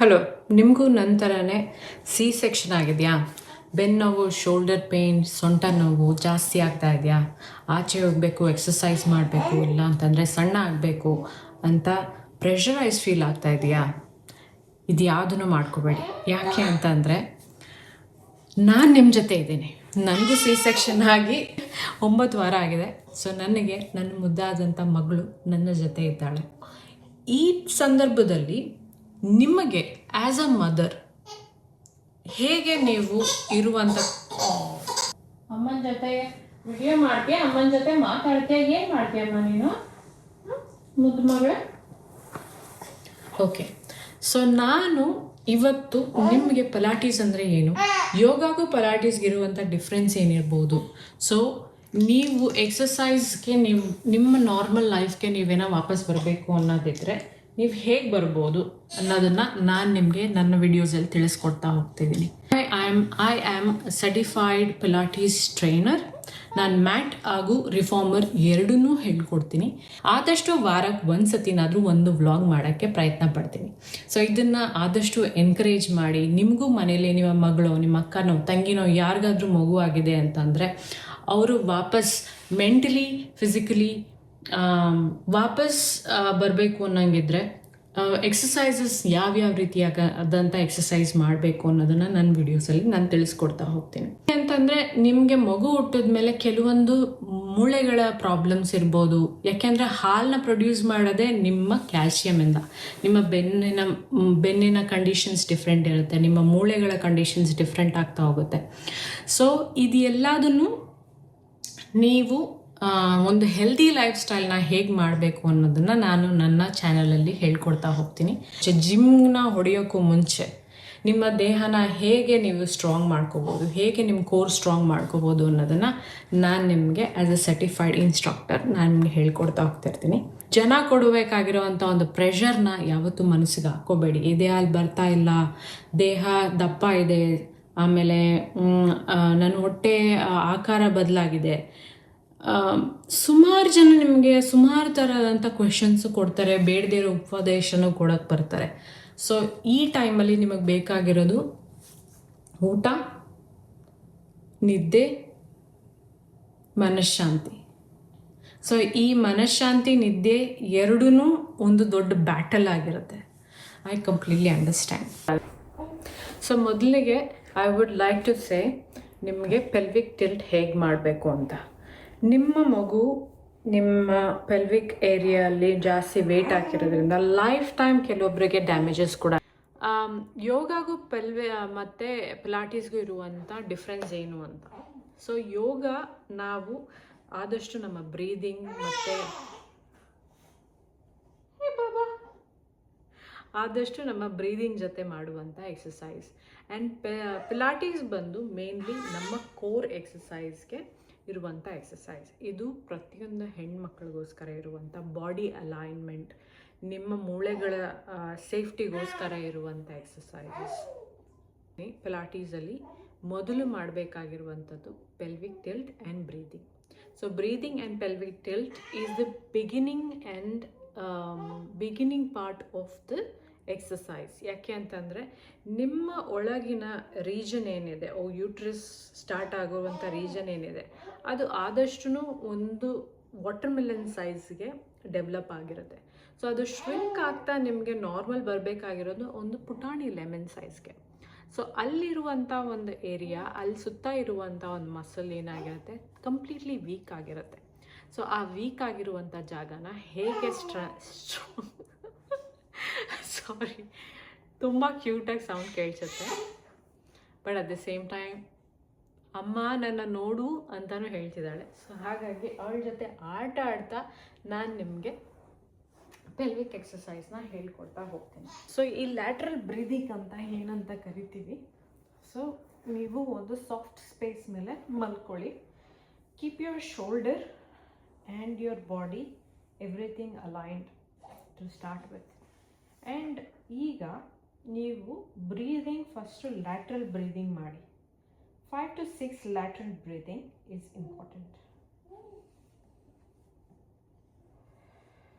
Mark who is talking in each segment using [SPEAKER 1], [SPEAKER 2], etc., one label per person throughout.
[SPEAKER 1] Hello, ನಿಮಗೂ ನನ್ನ ಥರನೇ ಸಿ ಸೆಕ್ಷನ್ ಆಗಿದೆಯಾ? ಬೆನ್ನೋವು, ಶೋಲ್ಡರ್ ಪೇಯ್ನ್, ಸೊಂಟ ನೋವು ಜಾಸ್ತಿ ಆಗ್ತಾ ಇದೆಯಾ? ಆಚೆ ಹೋಗಬೇಕು, ಎಕ್ಸಸೈಸ್ ಮಾಡಬೇಕು, ಇಲ್ಲ ಅಂತಂದರೆ ಸಣ್ಣ ಆಗಬೇಕು ಅಂತ ಪ್ರೆಷರೈಸ್ ಫೀಲ್ ಆಗ್ತಾ ಇದೆಯಾ? ಇದು ಯಾವುದನ್ನು ಮಾಡ್ಕೋಬೇಡಿ. ಯಾಕೆ ಅಂತಂದರೆ ನಾನು ನಿಮ್ಮ ಜೊತೆ ಇದ್ದೀನಿ. ನನಗೂ ಸಿ ಸೆಕ್ಷನ್ ಆಗಿ 9 ವಾರ ಆಗಿದೆ. ಸೊ ನನಗೆ ನನ್ನ ಮುದ್ದಾದಂಥ ಮಗಳು ನನ್ನ ಜೊತೆ ಇದ್ದಾಳೆ. ಈ ಸಂದರ್ಭದಲ್ಲಿ ನಿಮಗೆ ಆ್ಯಸ್ ಅ ಮದರ್ ಹೇಗೆ ನೀವು ಇರುವಂಥ ಅಮ್ಮನ ಜೊತೆ ವಿಡಿಯೋ ಮಾಡ್ತೀಯ, ಅಮ್ಮನ ಜೊತೆ ಮಾತಾಡ್ತೀಯ, ಏನು ಮಾಡ್ತೀಯಮ್ಮ ನೀನು ಮುದ್ದು ಮಗಳೇ? ಓಕೆ, ಸೊ ನಾನು ಇವತ್ತು ನಿಮಗೆ ಪಲಾಟೀಸ್ ಅಂದರೆ ಏನು, ಯೋಗಾಗೂ ಪಲಾಟೀಸ್ಗೆ ಇರುವಂಥ ಡಿಫ್ರೆನ್ಸ್ ಏನಿರ್ಬೋದು, ಸೊ ನೀವು ಎಕ್ಸಸೈಸ್ಗೆ ನೀವು ನಿಮ್ಮ ನಾರ್ಮಲ್ ಲೈಫ್ಗೆ ನೀವೇನೋ ವಾಪಸ್ ಬರಬೇಕು ಅನ್ನೋದಿದ್ರೆ ನೀವು ಹೇಗೆ ಬರ್ಬೋದು ಅನ್ನೋದನ್ನು ನಾನು ನಿಮಗೆ ನನ್ನ ವಿಡಿಯೋಸಲ್ಲಿ ತಿಳಿಸ್ಕೊಡ್ತಾ ಹೋಗ್ತಿದ್ದೀನಿ. I am certified Pilates trainer. ನಾನು ಮ್ಯಾಟ್ ಹಾಗೂ ರಿಫಾರ್ಮರ್ ಎರಡನ್ನೂ ಹೇಳ್ಕೊಡ್ತೀನಿ. ಆದಷ್ಟು ವಾರಕ್ಕೆ ಒಂದು ಸತಿನಾದರೂ ಒಂದು ವ್ಲಾಗ್ ಮಾಡೋಕ್ಕೆ ಪ್ರಯತ್ನ ಪಡ್ತೀನಿ. ಸೊ ಇದನ್ನು ಆದಷ್ಟು ಎನ್ಕರೇಜ್ ಮಾಡಿ. ನಿಮಗೂ ಮನೇಲಿ ನಿಮ್ಮ ಮಗಳು, ನಿಮ್ಮ ಅಕ್ಕನೋ, ತಂಗಿನೋ ಯಾರಿಗಾದ್ರೂ ಮಗು ಆಗಿದೆ ಅಂತಂದರೆ ಅವರು ವಾಪಸ್ ಮೆಂಟಲಿ, ಫಿಸಿಕಲಿ ವಾಪಸ್ ಬರಬೇಕು ಅನ್ನೋಂಗಿದ್ರೆ ಎಕ್ಸಸೈಸಸ್ ಯಾವ್ಯಾವ ರೀತಿಯಾದಂಥ ಎಕ್ಸಸೈಸ್ ಮಾಡಬೇಕು ಅನ್ನೋದನ್ನು ನನ್ನ ವಿಡಿಯೋಸಲ್ಲಿ ನಾನು ತಿಳಿಸ್ಕೊಡ್ತಾ ಹೋಗ್ತೀನಿ. ಅಂತಂದರೆ ನಿಮಗೆ ಮಗು ಹುಟ್ಟಿದ ಮೇಲೆ ಕೆಲವೊಂದು ಮೂಳೆಗಳ ಪ್ರಾಬ್ಲಮ್ಸ್ ಇರ್ಬೋದು. ಯಾಕೆಂದರೆ ಹಾಲನ್ನ ಪ್ರೊಡ್ಯೂಸ್ ಮಾಡೋದೇ ನಿಮ್ಮ ಕ್ಯಾಲ್ಶಿಯಮಿಂದ. ನಿಮ್ಮ ಬೆನ್ನಿನ ಕಂಡೀಷನ್ಸ್ ಡಿಫ್ರೆಂಟ್ ಇರುತ್ತೆ, ನಿಮ್ಮ ಮೂಳೆಗಳ ಕಂಡೀಷನ್ಸ್ ಡಿಫ್ರೆಂಟ್ ಆಗ್ತಾ ಹೋಗುತ್ತೆ. ಸೊ ಇದೆಲ್ಲದನ್ನು ನೀವು ಒಂದು ಹೆಲ್ದಿ ಲೈಫ್ ಸ್ಟೈಲ್ನ ಹೇಗೆ ಮಾಡಬೇಕು ಅನ್ನೋದನ್ನು ನಾನು ನನ್ನ ಚಾನಲಲ್ಲಿ ಹೇಳ್ಕೊಡ್ತಾ ಹೋಗ್ತೀನಿ. ಜಿಮ್ನ ಹೊಡೆಯೋಕ್ಕೂ ಮುಂಚೆ ನಿಮ್ಮ ದೇಹನ ಹೇಗೆ ನೀವು ಸ್ಟ್ರಾಂಗ್ ಮಾಡ್ಕೋಬೋದು, ಹೇಗೆ ನಿಮ್ಮ ಕೋರ್ ಸ್ಟ್ರಾಂಗ್ ಮಾಡ್ಕೋಬೋದು ಅನ್ನೋದನ್ನು ನಾನು ನಿಮಗೆ ಆ್ಯಸ್ ಅ ಸರ್ಟಿಫೈಡ್ ಇನ್ಸ್ಟ್ರಕ್ಟರ್ ನಾನು ನಿಮಗೆ ಹೇಳ್ಕೊಡ್ತಾ ಹೋಗ್ತಿರ್ತೀನಿ. ಜನ ಕೊಡಬೇಕಾಗಿರೋವಂಥ ಒಂದು ಪ್ರೆಷರ್ನ ಯಾವತ್ತೂ ಮನಸ್ಸಿಗೆ ಹಾಕ್ಕೋಬೇಡಿ. ಎದೆ ಹಾಲು ಬರ್ತಾ ಇಲ್ಲ, ದೇಹ ದಪ್ಪ ಇದೆ, ಆಮೇಲೆ ನನ್ನ ಹೊಟ್ಟೆ ಆಕಾರ ಬದಲಾಗಿದೆ, ಸುಮಾರು ಜನ ನಿಮಗೆ ಸುಮಾರು ಥರದಂಥ ಕ್ವೆಶನ್ಸು ಕೊಡ್ತಾರೆ, ಬೇಡದೇ ಇರೋ ಉಪದೇಶನೂ ಕೊಡೋಕ್ಕೆ ಬರ್ತಾರೆ. ಸೊ ಈ ಟೈಮಲ್ಲಿ ನಿಮಗೆ ಬೇಕಾಗಿರೋದು ಊಟ, ನಿದ್ದೆ, ಮನಃಶಾಂತಿ. ಸೊ ಈ ಮನಃಶಾಂತಿ, ನಿದ್ದೆ ಎರಡೂ ಒಂದು ದೊಡ್ಡ ಬ್ಯಾಟಲ್ ಆಗಿರುತ್ತೆ. I completely understand. ಸೊ ಮೊದಲಿಗೆ I would like to say ನಿಮಗೆ ಪೆಲ್ವಿಕ್ ಟಿಲ್ಟ್ ಹೇಗೆ ಮಾಡಬೇಕು ಅಂತ. ನಿಮ್ಮ ಮಗು ನಿಮ್ಮ ಪೆಲ್ವಿಕ್ ಏರಿಯಲ್ಲಿ ಜಾಸ್ತಿ ವೇಟ್ ಹಾಕಿರೋದ್ರಿಂದ ಲೈಫ್ ಟೈಮ್ ಕೆಲವೊಬ್ಬರಿಗೆ ಡ್ಯಾಮೇಜಸ್ ಕೂಡ. ಯೋಗಾಗೂ ಮತ್ತು ಪಿಲಾಟೀಸ್ಗೂ ಇರುವಂಥ ಡಿಫ್ರೆನ್ಸ್ ಏನು ಅಂತ. ಸೊ ಯೋಗ ನಾವು ಆದಷ್ಟು ನಮ್ಮ ಬ್ರೀದಿಂಗ್ ಮತ್ತು ಆದಷ್ಟು ನಮ್ಮ ಬ್ರೀದಿಂಗ್ ಜೊತೆ ಮಾಡುವಂಥ ಎಕ್ಸಸೈಸ್. ಆ್ಯಂಡ್ ಪಿಲಾಟೀಸ್ ಬಂದು ಮೇನ್ಲಿ ನಮ್ಮ ಕೋರ್ ಎಕ್ಸಸೈಸ್ಗೆ ಇರುವಂಥ ಎಕ್ಸಸೈಸ್. ಇದು ಪ್ರತಿಯೊಂದು ಹೆಣ್ಮಕ್ಳಿಗೋಸ್ಕರ ಇರುವಂಥ ಬಾಡಿ ಅಲೈನ್ಮೆಂಟ್, ನಿಮ್ಮ ಮೂಳೆಗಳ ಸೇಫ್ಟಿಗೋಸ್ಕರ ಇರುವಂಥ ಎಕ್ಸಸೈಸಸ್. ಪಿಲಾಟೀಸಲ್ಲಿ ಮೊದಲು ಮಾಡಬೇಕಾಗಿರುವಂಥದ್ದು pelvic tilt and breathing. So breathing and pelvic tilt is the beginning part of the exercise. ಯಾಕೆ ಅಂತಂದರೆ ನಿಮ್ಮ ಒಳಗಿನ ರೀಜನ್ ಏನಿದೆ, ಯೂಟ್ರಸ್ ಸ್ಟಾರ್ಟ್ ಆಗುವಂಥ ರೀಜನ್ ಏನಿದೆ, ಅದು ಆದಷ್ಟು ಒಂದು ವಾಟರ್ ಮೆಲನ್ ಸೈಜ್ಗೆ ಡೆವಲಪ್ ಆಗಿರುತ್ತೆ. ಸೊ ಅದು ಶ್ರಿಂಕ್ ಆಗ್ತಾ ನಿಮಗೆ ನಾರ್ಮಲ್ ಬರಬೇಕಾಗಿರೋದು ಒಂದು ಪುಟಾಣಿ ಲೆಮನ್ ಸೈಜ್ಗೆ. ಸೊ ಅಲ್ಲಿರುವಂಥ ಒಂದು ಏರಿಯಾ, ಅಲ್ಲಿ ಸುತ್ತ ಇರುವಂಥ ಒಂದು ಮಸಲ್ ಏನಾಗಿರುತ್ತೆ, ಕಂಪ್ಲೀಟ್ಲಿ ವೀಕ್ ಆಗಿರುತ್ತೆ. ಸೊ ಆ ವೀಕ್ ಆಗಿರುವಂಥ ಜಾಗನ ಹೇಗೆ ಸಾರಿ, ತುಂಬ ಕ್ಯೂಟಾಗಿ ಸೌಂಡ್ ಕೇಳಿಸುತ್ತೆ, but at the same time ಅಮ್ಮ ನನ್ನ ನೋಡು ಅಂತಲೂ ಹೇಳ್ತಿದ್ದಾಳೆ. ಸೊ ಹಾಗಾಗಿ ಅವಳ ಜೊತೆ ಆಟ ಆಡ್ತಾ ನಾನು ನಿಮಗೆ ಪೆಲ್ವಿಕ್ ಎಕ್ಸಸೈಸ್ನ ಹೇಳ್ಕೊಡ್ತಾ ಹೋಗ್ತೀನಿ. ಸೊ ಈ ಲ್ಯಾಟ್ರಲ್ ಬ್ರೀದಿಂಗ್ ಅಂತ ಏನಂತ ಕರಿತೀವಿ. ಸೊ ನೀವು ಒಂದು ಸಾಫ್ಟ್ ಸ್ಪೇಸ್ ಮೇಲೆ ಮಲ್ಕೊಳ್ಳಿ. Keep your shoulder and your body everything aligned to start with. And ಈಗ ನೀವು ಬ್ರೀದಿಂಗ್ ಫಸ್ಟು ಲ್ಯಾಟ್ರಲ್ ಬ್ರೀದಿಂಗ್ ಮಾಡಿ. 5 to 6 lateral breathing is important.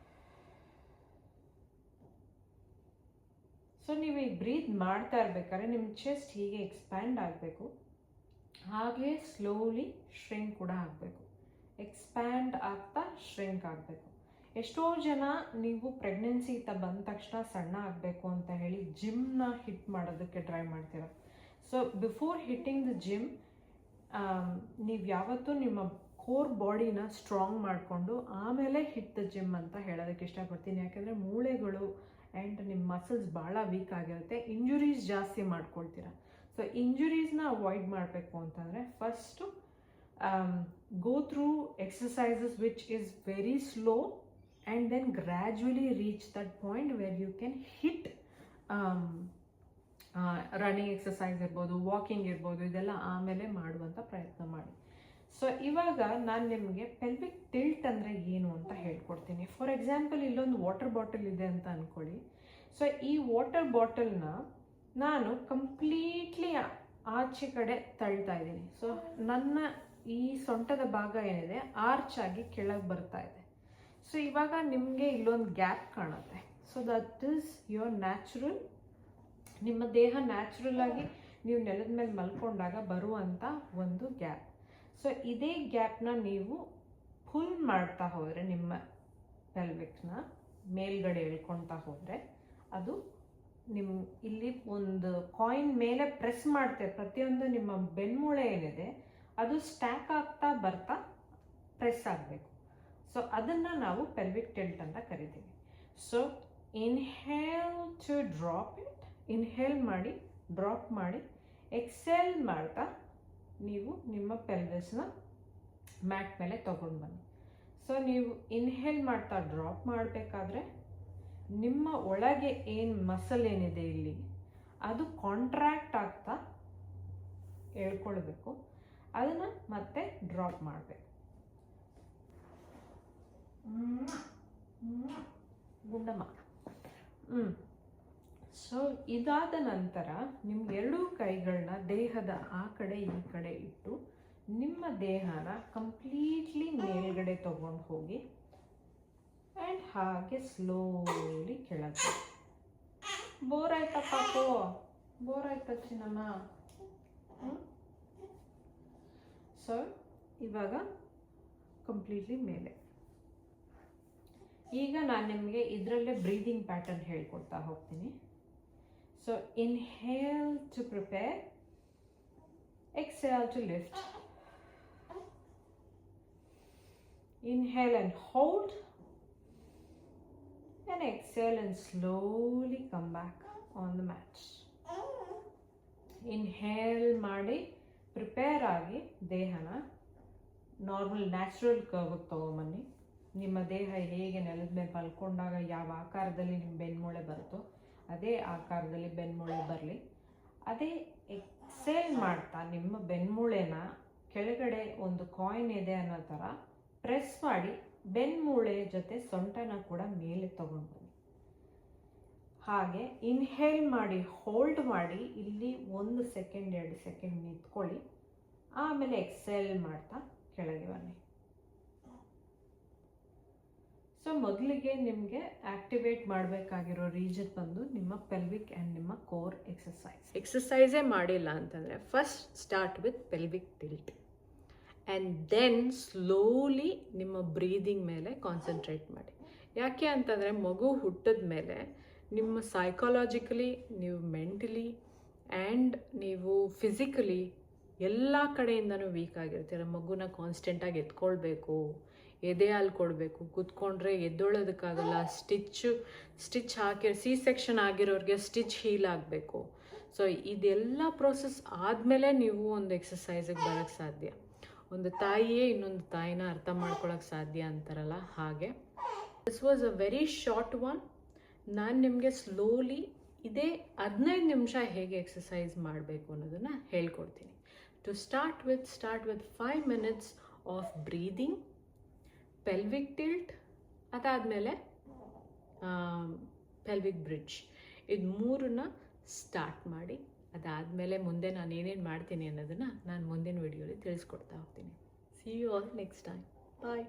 [SPEAKER 1] So ನೀವು ಈ ಬ್ರೀತ್ ಮಾಡ್ತಾ ಇರ್ಬೇಕಾದ್ರೆ ನಿಮ್ಮ ಚೆಸ್ಟ್ ಹೀಗೆ ಎಕ್ಸ್ಪ್ಯಾಂಡ್ ಆಗಬೇಕು, ಹಾಗೆ ಸ್ಲೋಲಿ ಶ್ರಿಂಕ್ ಕೂಡ ಆಗಬೇಕು. ಎಕ್ಸ್ಪ್ಯಾಂಡ್ ಆಗ್ತಾ ಶ್ರಿಂಕ್ ಆಗಬೇಕು. ಎಷ್ಟೋ ಜನ ನೀವು ಪ್ರೆಗ್ನೆನ್ಸಿ ಬಂದ ತಕ್ಷಣ ಸಣ್ಣ ಆಗಬೇಕು ಅಂತ ಹೇಳಿ ಜಿಮ್ನ ಹಿಟ್ ಮಾಡೋದಕ್ಕೆ ಟ್ರೈ ಮಾಡ್ತೀರ. So before hitting the gym ನೀವು ಯಾವತ್ತೂ ನಿಮ್ಮ ಕೋರ್ ಬಾಡಿನ ಸ್ಟ್ರಾಂಗ್ ಮಾಡಿಕೊಂಡು ಆಮೇಲೆ ಹಿಟ್ ದ ಜಿಮ್ ಅಂತ ಹೇಳೋದಕ್ಕೆ ಇಷ್ಟಪಡ್ತೀನಿ. ಯಾಕೆಂದರೆ ಮೂಳೆಗಳು ಆ್ಯಂಡ್ ನಿಮ್ಮ ಮಸಲ್ಸ್ ಭಾಳ ವೀಕ್ ಆಗಿರುತ್ತೆ, ಇಂಜುರೀಸ್ ಜಾಸ್ತಿ ಮಾಡ್ಕೊಳ್ತೀರ. ಸೊ ಇಂಜುರೀಸ್ನ ಅವಾಯ್ಡ್ ಮಾಡಬೇಕು ಅಂತಂದರೆ first go through exercises which is very slow and then gradually reach that point where you can hit running exercise ಇರ್ಬೋದು, ವಾಕಿಂಗ್ ಇರ್ಬೋದು, ಇದೆಲ್ಲ ಆಮೇಲೆ ಮಾಡುವಂಥ ಪ್ರಯತ್ನ ಮಾಡಿ. ಸೊ ಇವಾಗ ನಾನು ನಿಮಗೆ ಪೆಲ್ವಿಕ್ ಟಿಲ್ಟ್ ಅಂದರೆ ಏನು ಅಂತ ಹೇಳ್ಕೊಡ್ತೀನಿ. ಫಾರ್ ಎಕ್ಸಾಂಪಲ್ ಇಲ್ಲೊಂದು ವಾಟರ್ ಬಾಟಲ್ ಇದೆ ಅಂತ ಅಂದ್ಕೊಳ್ಳಿ. ಸೊ ಈ ವಾಟರ್ ಬಾಟಲ್ನ ನಾನು ಕಂಪ್ಲೀಟ್ಲಿ ಆಚೆ ಕಡೆ ತಳ್ತಾ ಇದ್ದೀನಿ. ಸೊ ನನ್ನ ಈ ಸೊಂಟದ ಭಾಗ ಏನಿದೆ ಆರ್ಚ್ ಆಗಿ ಕೆಳಗೆ ಬರ್ತಾ ಇದೆ. ಸೊ ಇವಾಗ ನಿಮಗೆ ಇಲ್ಲೊಂದು ಗ್ಯಾಪ್ ಕಾಣುತ್ತೆ. So that is your natural, ನಿಮ್ಮ ದೇಹ ನ್ಯಾಚುರಲ್ ಆಗಿ ನೀವು ನೆಲದ ಮೇಲೆ ಮಲ್ಕೊಂಡಾಗ ಬರುವಂಥ ಒಂದು ಗ್ಯಾಪ್. ಸೊ ಇದೇ ಗ್ಯಾಪ್ನ ನೀವು ಫುಲ್ ಮಾಡ್ತಾ ಹೋದರೆ, ನಿಮ್ಮ ಪೆಲ್ವಿಕ್ನ ಮೇಲ್ಗಡೆ ಎಳ್ಕೊಳ್ತಾ ಹೋದರೆ, ಅದು ನಿಮ್ಮ ಇಲ್ಲಿ ಒಂದು ಕಾಯಿನ್ ಮೇಲೆ ಪ್ರೆಸ್ ಮಾಡ್ತೇವೆ. ಪ್ರತಿಯೊಂದು ನಿಮ್ಮ ಬೆನ್ಮೂಳೆ ಏನಿದೆ ಅದು ಸ್ಟ್ಯಾಕ್ ಆಗ್ತಾ ಬರ್ತಾ ಪ್ರೆಸ್ ಆಗಬೇಕು. ಸೊ ಅದನ್ನು ನಾವು ಪೆಲ್ವಿಕ್ ಟಿಲ್ಟ್ ಅಂತ ಕರಿತೀವಿ. So inhale to drop it, inhale ಮಾಡಿ ಡ್ರಾಪ್ ಮಾಡಿ, ಎಕ್ಸೇಲ್ ಮಾಡ್ತಾ ನೀವು ನಿಮ್ಮ ಪೆಲ್ವಿಸ್ನ ಮ್ಯಾಟ್ ಮೇಲೆ ತೊಗೊಂಡು ಬನ್ನಿ. ಸೊ ನೀವು ಇನ್ಹೇಲ್ ಮಾಡ್ತಾ ಡ್ರಾಪ್ ಮಾಡಬೇಕಾದ್ರೆ ನಿಮ್ಮ ಒಳಗೆ ಏನು ಮಸಲ್ ಏನಿದೆ ಇಲ್ಲಿ ಅದು ಕಾಂಟ್ರಾಕ್ಟ್ ಆಗ್ತಾ ಹೇಳ್ಕೊಳ್ಬೇಕು. ಅದನ್ನು ಮತ್ತೆ ಡ್ರಾಪ್ ಮಾಡಬೇಕು. ಗುಂಡಮ್ಮ. ಸೊ ಇದಾದ ನಂತರ ನಿಮ್ಮ ಎರಡೂ ಕೈಗಳನ್ನ ದೇಹದ ಆ ಕಡೆ ಈ ಕಡೆ ಇಟ್ಟು ನಿಮ್ಮ ದೇಹನ ಕಂಪ್ಲೀಟ್ಲಿ ಮೇಲ್ಗಡೆ ತಗೊಂಡು ಹೋಗಿ ಆ್ಯಂಡ್ ಹಾಗೆ ಸ್ಲೋಲಿ ಕೆಳಗೆ. ಬೋರ್ ಆಯ್ತಾ ಪಾಪು? ಬೋರ್ ಆಯ್ತಾ ಚಿನ್ನಮ್ಮ? ಸೊ ಇವಾಗ ಕಂಪ್ಲೀಟ್ಲಿ ಮೇಲೆ. ಈಗ ನಾನು ನಿಮಗೆ ಇದರಲ್ಲೇ ಬ್ರೀದಿಂಗ್ ಪ್ಯಾಟರ್ನ್ ಹೇಳ್ಕೊಡ್ತಾ ಹೋಗ್ತೀನಿ. So inhale to prepare, exhale to lift, inhale and hold, and exhale and slowly come back on the mat. Inhale ಮಾಡಿ ಪ್ರಿಪೇರ್ ಆಗಿ ದೇಹನ ನಾರ್ಮಲ್ ನ್ಯಾಚುರಲ್ ಕರ್ವ್ಗೆ ತೊಗೊಂಬನ್ನಿ. ನಿಮ್ಮ ದೇಹ ಹೇಗೆ ನೆಲದ ಮೇಲೆ ಮಲ್ಕೊಂಡಾಗ ಯಾವ ಆಕಾರದಲ್ಲಿ ನಿಮ್ಮ ಬೆನ್ಮೂಳೆ ಬರುತ್ತೋ ಅದೇ ಆಕಾರದಲ್ಲಿ ಬೆನ್ಮೂಳೆ ಬರಲಿ. ಅದೇ ಎಕ್ಸೇಲ್ ಮಾಡ್ತಾ ನಿಮ್ಮ ಬೆನ್ಮೂಳೆನ ಕೆಳಗಡೆ ಒಂದು ಕಾಯಿನ್ ಇದೆ ಅನ್ನೋ ಥರ ಪ್ರೆಸ್ ಮಾಡಿ ಬೆನ್ಮೂಳೆ ಜೊತೆ ಸೊಂಟನ ಕೂಡ ಮೇಲೆ ತಗೊಂಡು ಬನ್ನಿ. ಹಾಗೆ ಇನ್ಹೇಲ್ ಮಾಡಿ ಹೋಲ್ಡ್ ಮಾಡಿ ಇಲ್ಲಿ 1 ಸೆಕೆಂಡ್ 2 ಸೆಕೆಂಡ್ ನಿಂತ್ಕೊಳ್ಳಿ. ಆಮೇಲೆ ಎಕ್ಸೇಲ್ ಮಾಡ್ತಾ ಕೆಳಗೆ ಬನ್ನಿ. ಸೊ ಮೊದಲಿಗೆ ನಿಮಗೆ ಆಕ್ಟಿವೇಟ್ ಮಾಡಬೇಕಾಗಿರೋ ರೀಜನ್ ಬಂದು ನಿಮ್ಮ ಪೆಲ್ವಿಕ್ ಆ್ಯಂಡ್ ನಿಮ್ಮ ಕೋರ್ ಎಕ್ಸಸೈಸೇ ಮಾಡಿಲ್ಲ ಅಂತಂದರೆ first start with pelvic tilt and then slowly ನಿಮ್ಮ ಬ್ರೀದಿಂಗ್ ಮೇಲೆ ಕಾನ್ಸಂಟ್ರೇಟ್ ಮಾಡಿ. ಯಾಕೆ ಅಂತಂದರೆ ಮಗು ಹುಟ್ಟಿದ ಮೇಲೆ ನಿಮ್ಮ ಸೈಕಾಲಜಿಕಲಿ, ನೀವು ಮೆಂಟಲಿ ಆ್ಯಂಡ್ ನೀವು ಫಿಸಿಕಲಿ ಎಲ್ಲ ಕಡೆಯಿಂದನೂ ವೀಕ್ ಆಗಿರ್ತೀರ. ಮಗುನ ಕಾನ್ಸ್ಟೆಂಟಾಗಿ ಎತ್ಕೊಳ್ಬೇಕು, ಎದೆ ಹಾಲು ಕೊಡಬೇಕು, ಕೂತ್ಕೊಂಡ್ರೆ ಎದ್ದೊಳೋದಕ್ಕಾಗಲ್ಲ, ಸ್ಟಿಚ್ ಹಾಕಿ C-ಸೆಕ್ಷನ್ ಆಗಿರೋರಿಗೆ ಸ್ಟಿಚ್ ಹೀಲ್ ಆಗಬೇಕು. ಸೊ ಇದೆಲ್ಲ ಪ್ರೋಸೆಸ್ ಆದಮೇಲೆ ನೀವು ಒಂದು ಎಕ್ಸಸೈಸಿಗೆ ಬರೋಕ್ಕೆ ಸಾಧ್ಯ. ಒಂದು ತಾಯಿಯೇ ಇನ್ನೊಂದು ತಾಯಿನ ಅರ್ಥ ಮಾಡ್ಕೊಳ್ಳೋಕೆ ಸಾಧ್ಯ ಅಂತಾರಲ್ಲ ಹಾಗೆ. This was a very short one. ನಾನು ನಿಮಗೆ ಸ್ಲೋಲಿ ಇದೇ 15 ನಿಮಿಷ ಹೇಗೆ ಎಕ್ಸಸೈಸ್ ಮಾಡಬೇಕು ಅನ್ನೋದನ್ನು ಹೇಳ್ಕೊಡ್ತೀನಿ. To start with 5 minutes of breathing, pelvic tilt, ಅದಾದಮೇಲೆ ಪೆಲ್ವಿಕ್ ಬ್ರಿಡ್ಜ್. ಇದು 3ನ್ನ ಸ್ಟಾರ್ಟ್ ಮಾಡಿ. ಅದಾದಮೇಲೆ ಮುಂದೆ ನಾನು ಏನೇನು ಮಾಡ್ತೀನಿ ಅನ್ನೋದನ್ನು ನಾನು ಮುಂದಿನ ವಿಡಿಯೋಲಿ ತಿಳಿಸ್ಕೊಡ್ತಾ ಹೋಗ್ತೀನಿ. See you all next time. Bye.